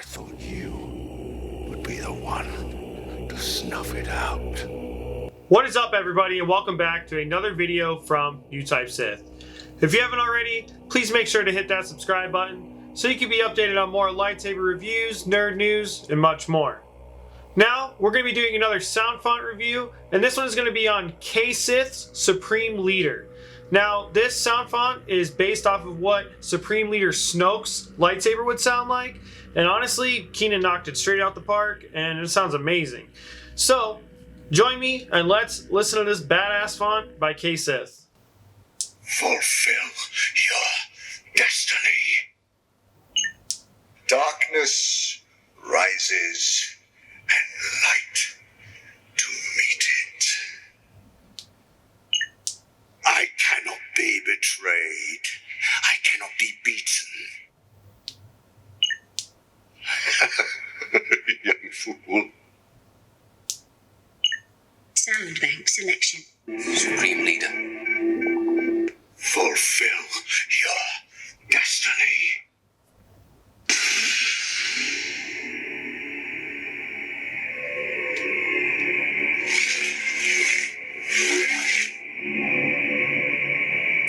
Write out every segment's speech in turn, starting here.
I thought you would be the one to snuff it out. What is up, everybody, and welcome back to another video from KSith. If you haven't already, please make sure to hit that subscribe button so you can be updated on more lightsaber reviews, nerd news, and much more. Now, we're going to be doing another Soundfont review, and this one is going to be on KSith's Supreme Leader. Now, this Soundfont is based off of what Supreme Leader Snoke's lightsaber would sound like, and honestly, Keenan knocked it straight out the park, and it sounds amazing. So, join me, and let's listen to this badass font by KSith. Fulfill your destiny. Darkness rises and light to meet it. I cannot be betrayed. I cannot be beaten. Young fool. Sound bank selection. Supreme Leader. Fulfill your destiny.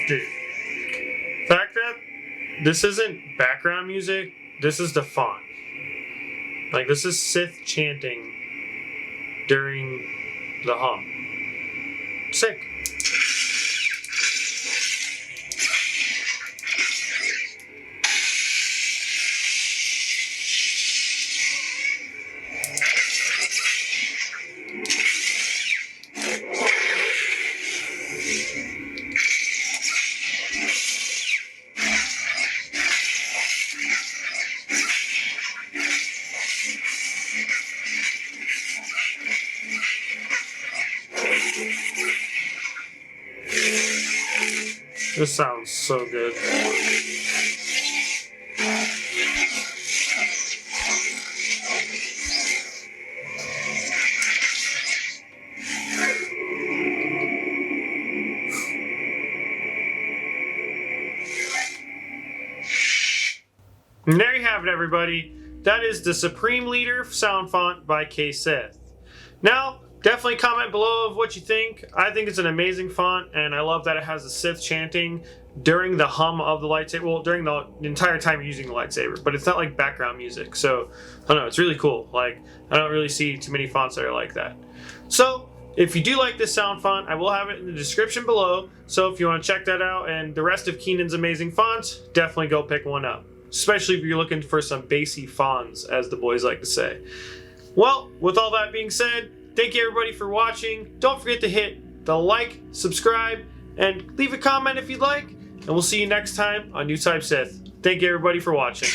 Dude, the fact that this isn't background music, this is the font. Like, this is Sith chanting during the hum. Sick. This sounds so good. And there you have it, everybody. That is the Supreme Leader Soundfont by KSith. Now, definitely comment below of what you think. I think it's an amazing font, and I love that it has the Sith chanting during the hum of the lightsaber. Well, during the entire time you're using the lightsaber, but it's not like background music. So, I don't know, it's really cool. Like, I don't really see too many fonts that are like that. So, if you do like this sound font, I will have it in the description below. So if you want to check that out and the rest of Keenan's amazing fonts, definitely go pick one up. Especially if you're looking for some bassy fonts, as the boys like to say. Well, with all that being said, thank you everybody for watching. Don't forget to hit the like, subscribe, and leave a comment if you'd like. And we'll see you next time on KSith. Thank you everybody for watching.